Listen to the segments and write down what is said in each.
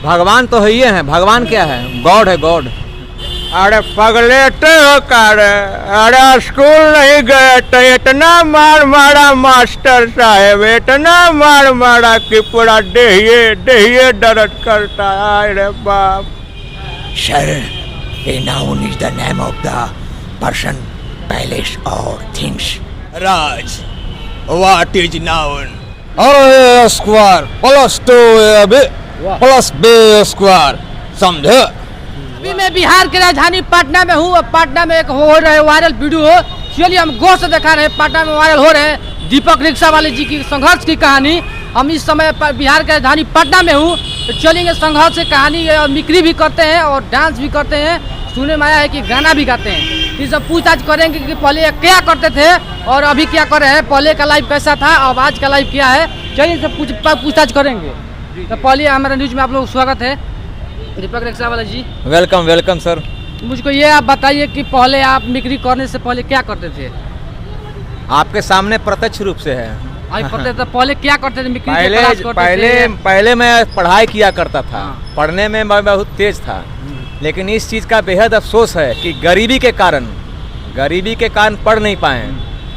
भगवान तो है ही है। भगवान क्या है? गॉड है, गॉड। अरे पगलेटे हो कार, अरे स्कूल नहीं गए तो इतना मार मारा मास्टर साहब, इतना मार मारा कि पूरा देहिए दर्द करता है। अरे बाप। Sir, a noun is the name of the person, place or things. Raj, what is noun? और स्क्वायर प्लस 2 प्लस बी स्क्वायर, समझे? अभी मैं बिहार की राजधानी पटना में हूँ। पटना में एक हो रहे वायरल वीडियो, चलिए हम गौर से दिखा रहे हैं। पटना में वायरल हो रहे हैं दीपक रिक्शा वाले जी की संघर्ष की कहानी। हम इस समय बिहार की राजधानी पटना में हूँ, तो चलेंगे संघर्ष की कहानी। और मिक्री भी करते हैं और डांस भी करते हैं, सुनने में आया है कि गाना भी गाते हैं। इस सब पूछताछ करेंगे कि पहले ये क्या करते थे और अभी क्या कर रहे हैं, पहले का लाइफ कैसा था और आज का लाइफ क्या है। चलिए सब पूछताछ करेंगे। तो पहले हमारे न्यूज में आप लोग स्वागत है दीपक रिक्शा वाला जी। Welcome welcome sir. मुझको ये आप बताइए कि पहले आप मिक्री करने से पहले क्या करते थे? आपके सामने प्रत्यक्ष रूप से है। अभी करते थे, पहले क्या करते थे? मिक्री के क्लास करते थे? पहले मैं पढ़ाई किया करता था। हाँ। पढ़ने में मैं बहुत तेज था, लेकिन इस चीज़ का बेहद अफसोस है कि गरीबी के कारण पढ़ नहीं पाए।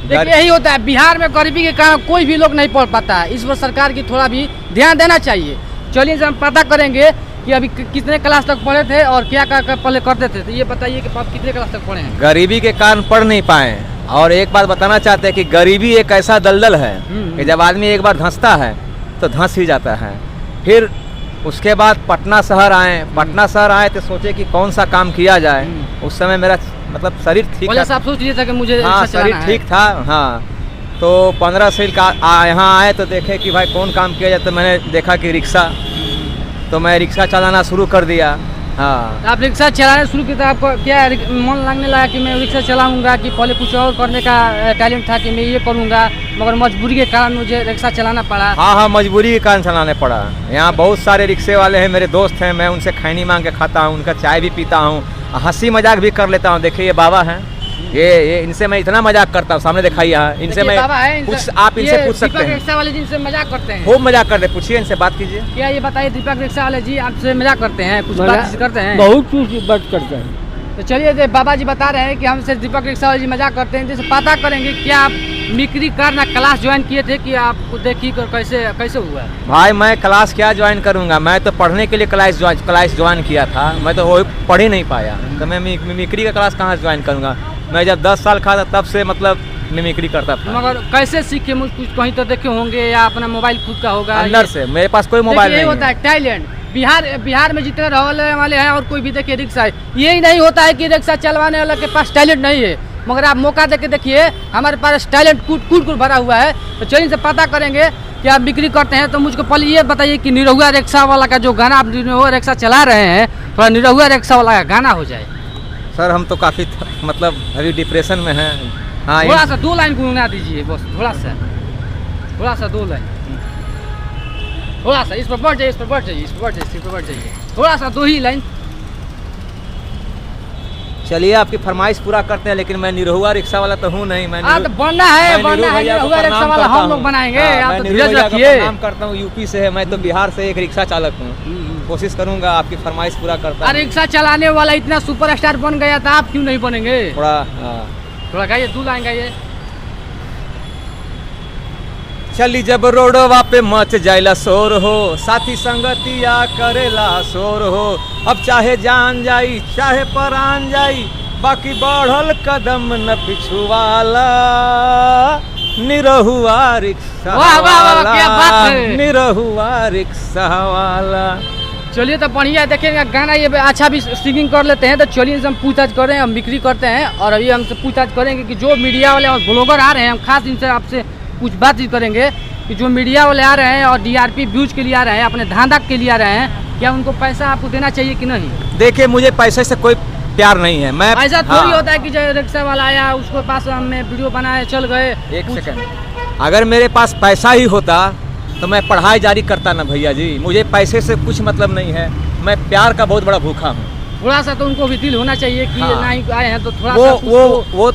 देखिए यही होता है, बिहार में गरीबी के कारण कोई भी लोग नहीं पढ़ पाता है। इस पर सरकार की थोड़ा भी ध्यान देना चाहिए। चलिए हम पता करेंगे कि अभी कितने क्लास तक पढ़े थे और क्या पहले करते थे। तो ये बताइए कि आप कितने क्लास तक पढ़े हैं? गरीबी के कारण पढ़ नहीं पाए। और एक बात बताना चाहते हैं कि गरीबी एक ऐसा दलदल है कि जब आदमी एक बार धंसता है तो धंस ही जाता है। फिर उसके बाद पटना शहर आए तो सोचे कि कौन सा काम किया जाए। उस समय मेरा मतलब शरीर ठीक था। आप सोच लिए था कि मुझे हाँ, शरीर ठीक था। हाँ, तो 15 से यहाँ आए तो देखे कि भाई कौन काम किया जाए। तो मैंने देखा कि रिक्शा, तो मैं रिक्शा चलाना शुरू कर दिया। हाँ, आप रिक्शा चलाने शुरू किया, आपको क्या मन लगने लगा कि मैं रिक्शा चलाऊंगा, कि पहले कुछ और करने का टैलेंट था कि मैं ये करूंगा, मगर मजबूरी के कारण मुझे रिक्शा चलाना पड़ा? हाँ, मजबूरी के कारण चलाने पड़ा। यहाँ बहुत सारे रिक्शे वाले हैं, मेरे दोस्त हैं, मैं उनसे खैनी मांग के खाता हूँ, उनका चाय भी पीता हूँ, हंसी मजाक भी कर लेता हूँ। देखिए ये बाबा हैं, ये इनसे मैं इतना मजाक करता हूँ। सामने दिखाई यहाँ, इनसे मैं आप इनसे पूछ सकते हैं। दीपक रिक्शा वाले जी से मजाक करते हैं? खूब मजाक करते, पूछिए इनसे, बात कीजिए। क्या ये बताइए दीपक रिक्शा वाले जी आपसे मजाक करते हैं, कुछ बात करते हैं? बहुत कुछ बात करते हैं। तो चलिए बाबा जी बता रहे हैं कि हमसे दीपक रिक्शा वाले जी मजाक करते हैं। जैसे पता करेंगे क्या आप मिक्री करना क्लास ज्वाइन किए थे कि आपको देखी कर कैसे हुआ? भाई मैं क्लास क्या ज्वाइन करूंगा, मैं तो पढ़ने के लिए क्लास ज्वाइन किया था। मैं तो वो पढ़ ही नहीं पाया, तो मैं मिक्री का क्लास कहाँ ज्वाइन करूंगा। मैं जब 10 साल का था तब से मतलब मिमिक्री करता था। मगर कैसे सीखे? मुझ कुछ कहीं तो देखे होंगे या अपना मोबाइल खुद का होगा? अंदर से, मेरे पास कोई मोबाइल नहीं होता है टैलेंट। बिहार में जितने रहने वाले हैं और कोई भी देखिए रिक्शा है, यही नहीं होता है कि रिक्शा चलवाने वाले के पास टैलेंट नहीं है। मगर आप मौका देके देखिए, हमारे पास टैलेंट कूट भरा हुआ है। तो चलिए से पता करेंगे कि आप बिक्री करते हैं। तो मुझको पहले ये बताइए कि निरहुआ रिक्शा वाला का जो गाना आप निरहुआ रिक्शा चला रहे हैं, थोड़ा निरहुआ रिक्शा वाला का गाना हो जाए। सर हम तो काफ़ी मतलब अभी डिप्रेशन में हैं। हाँ, थोड़ा सा 2 लाइन गुनगुना दीजिए बस, थोड़ा सा 2 लाइन, थोड़ा सा इस पर बढ़ जाइए, थोड़ा सा 2 ही लाइन। चलिए आपकी फरमाइश पूरा करते हैं, लेकिन मैं निरहुआ रिक्शा वाला तो हूँ नहीं। मैं तो बनना है निरहुआ रिक्शा वाला हम लोग बनाएंगे। आप तो धीरज रखिए। काम करता हूँ, यूपी से है मैं, तो बिहार से एक रिक्शा चालक हूँ। कोशिश करूंगा आपकी फरमाइश पूरा करता हूँ। रिक्शा चलाने वाला इतना सुपरस्टार बन गया था, आप क्यों नहीं बनेंगे? थोड़ा गाइए, 2 लाइन गाइए। चली जब रोडवा पे मच जाइला शोर हो, साथी संगतिया करेला शोर हो। अब चाहे जान जाई चाहे परान जाई, बाकी बढ़ल कदम न पिछुआला। निरहुआ रिक्शा वाला, क्या बात है। निरहुआ रिक्शा वाला। चलिए तो बढ़िया, देखिएगा गाना ये अच्छा भी सिंगिंग कर लेते हैं। तो चलिए हम पूछताछ करें, हम बिक्री करते हैं। और अभी हमसे पूछताछ करेंगे कि जो मीडिया वाले और ब्लॉगर आ रहे हैं, हम खास इनसे आपसे कुछ बातचीत करेंगे कि जो मीडिया वाले आ रहे हैं और DRP व्यूज के लिए आ रहे हैं, अपने धंधा के लिए आ रहे हैं, क्या उनको पैसा आपको देना चाहिए कि नहीं? देखिए मुझे पैसे से कोई प्यार नहीं है। मैं ऐसा थोड़ी होता है कि जो रिक्शा वाला आया उसको पास हमने वीडियो बनाए चल गए। 1 सेकंड, अगर मेरे पास पैसा ही होता तो मैं पढ़ाई जारी करता ना भैया जी। मुझे पैसे से कुछ मतलब नहीं है, मैं प्यार का बहुत बड़ा भूखा हूँ। थोड़ा सा तो उनको भी दिल होना चाहिए कि हाँ। ना ही आए हैं तो थोड़ा सा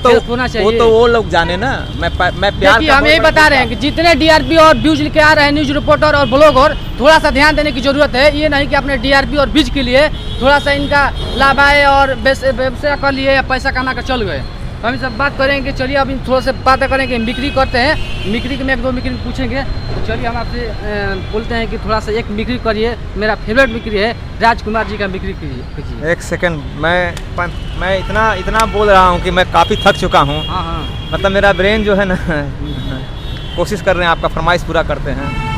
help होना चाहिए। वो लोग जाने ना। मैं प्यार देखिए का हम यही बहुत बता रहे हैं कि जितने डीआरपी और व्यूज लेके आ रहे हैं न्यूज रिपोर्टर और ब्लॉगर, थोड़ा सा ध्यान देने की जरूरत है। ये नहीं कि अपने डीआरपी और व्यूज के लिए थोड़ा सा इनका लाभ आए और व्यवसाय कर लिए या पैसा कमा कर चल गए। हम इस सब बात करेंगे। चलिए अब थोड़ा सा बातें करेंगे, बिक्री करते हैं। बिक्री में एक दो बिक्री पूछेंगे। तो चलिए हम आपसे बोलते हैं कि थोड़ा सा एक बिक्री करिए। मेरा फेवरेट बिक्री है राजकुमार जी का बिक्री कीजिए। एक सेकंड, मैं इतना बोल रहा हूँ कि मैं काफ़ी थक चुका हूँ। हाँ हाँ मतलब मेरा ब्रेन जो है ना कोशिश कर रहे हैं आपका फरमाइश पूरा करते हैं।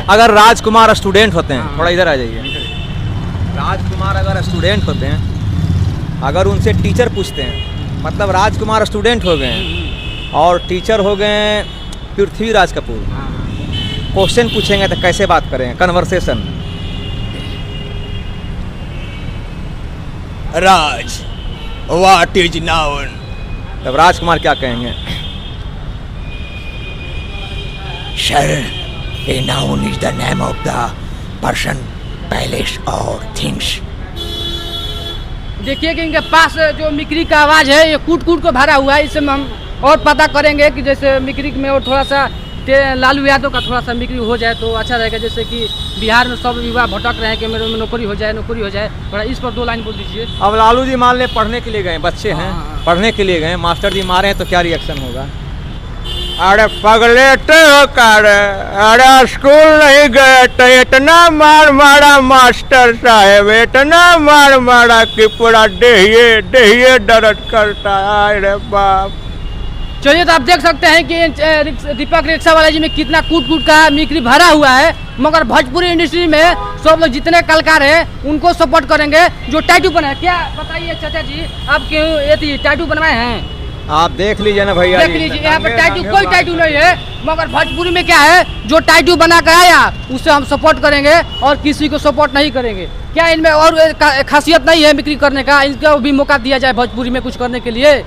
अगर राजकुमार स्टूडेंट होते हैं, थोड़ा इधर आ जाइए। राजकुमार अगर स्टूडेंट होते हैं, अगर उनसे टीचर पूछते हैं, मतलब राजकुमार स्टूडेंट हो गए और टीचर हो गए पृथ्वीराज कपूर, क्वेश्चन पूछेंगे तो कैसे बात करें? Conversation. Raj, what is noun? तब राजकुमार क्या कहेंगे? Sir, a noun is the name of the person, place or things. देखिए कि इनके पास जो मिक्री का आवाज़ है ये कूट कूट को भरा हुआ है। इससे हम और पता करेंगे कि जैसे मिक्री में और थोड़ा सा लालू यादव का थोड़ा सा मिक्री हो जाए तो अच्छा रहेगा। जैसे कि बिहार में सब युवा भटक रहे हैं कि मेरे में नौकरी हो जाए, नौकरी हो जाए। थोड़ा इस पर दो लाइन बोल दीजिए। अब लालू जी मान ले पढ़ने के लिए गए, बच्चे हैं पढ़ने के लिए गए, मास्टर जी मारे हैं तो क्या रिएक्शन होगा? अरे पगलेटे हो कार, अरे स्कूल नहीं गए तो इतना मार मारा मास्टर साहब, इतना मार मारा कि पूरा देहिए दर्द करता है। अरे बाप। चलिए तो आप देख सकते हैं कि दीपक रिक्शा वाला जी में कितना कूट कूट का मिक्री भरा हुआ है। मगर भोजपुरी इंडस्ट्री में सब लोग जितने कलाकार हैं उनको सपोर्ट करेंगे। जो टैटू बनाए, क्या बताइए चाचा जी, आप क्यों ये टैटू बनवाए हैं? आप देख लीजिए ना भैया, देख लीजिए यहाँ पर टैटू, कोई टैटू नहीं है। मगर भोजपुरी में क्या है, जो टैटू बना कर आया उसे हम सपोर्ट करेंगे और किसी को सपोर्ट नहीं करेंगे। क्या इनमें और खासियत नहीं है बिक्री करने का? इनको भी मौका दिया जाए भोजपुरी में कुछ करने के लिए।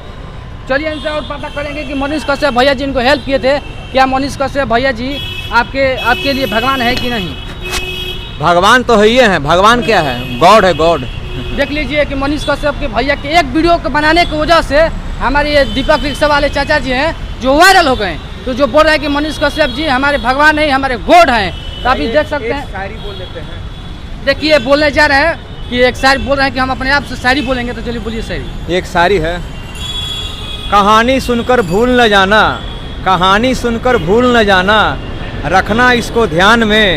चलिए इनसे और पता करेंगे कि मनीष कश्यप भैया जी इनको हेल्प किए थे। क्या मनीष कश्यप भैया जी आपके लिए भगवान है कि नहीं? भगवान तो है ही है। भगवान क्या है? गॉड है, गॉड। देख लीजिए कि मनीष कश्यप के भैया के एक वीडियो को बनाने की वजह से हमारे ये दीपक रिक्शा वाले चाचा जी हैं जो वायरल हो गए। तो जो बोल रहे हैं कि मनीष कश्यप जी हमारे भगवान नहीं, हमारे गॉड हैं। तो आप देख सकते हैं, शायरी बोल लेते हैं। देखिए बोलने जा रहे हैं कि एक शायरी बोल रहे हैं कि हम अपने आप से शायरी बोलेंगे। तो चलिए बोलिए शायरी। एक शायरी है। कहानी सुनकर भूल न जाना, कहानी सुनकर भूल न जाना, रखना इसको ध्यान में।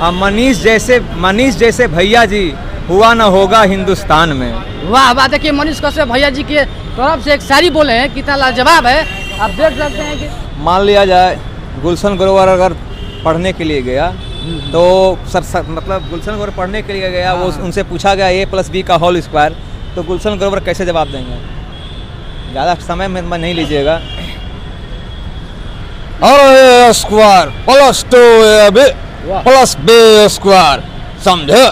अब मनीष जैसे भैया जी हुआ न होगा हिंदुस्तान में। वाह वाह, देखिए मनीष कश्यप भैया जी के तरफ से एक शायरी बोले हैं, कितना लाजवाब है। आप देख सकते हैं कि मान लिया जाए गुलशन ग्रोवर अगर पढ़ने के लिए गया तो मतलब गुलशन ग्रोवर पढ़ने के लिए गया, वो उनसे पूछा गया A+B का होल स्क्वायर, तो गुलशन ग्रोवर कैसे जवाब देंगे? ज़्यादा समय में नहीं लीजिएगा। अरे square plus 2AB plus B square, समझे?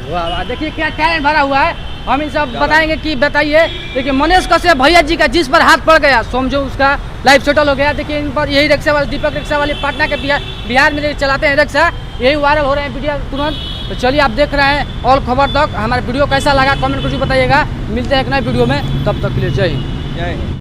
वाह वाह, देखिए क्या टैलेंट भरा हुआ है। हम इन सब बताएंगे कि बताइए। देखिए मनीष कश्यप भैया जी का जिस पर हाथ पड़ गया समझो उसका लाइफ सेटल हो गया। देखिए इन पर यही रिक्शा वाले दीपक रिक्शा वाले पटना के बिहार में चलाते हैं रिक्शा, यही वायरल हो रहे हैं वीडियो तुरंत। तो चलिए आप देख रहे हैं और खबर तक। हमारा वीडियो कैसा लगा कमेंट करके बताइएगा। मिलते हैं एक नए वीडियो में, तब तक के लिए जय हिंद। जय हिंद।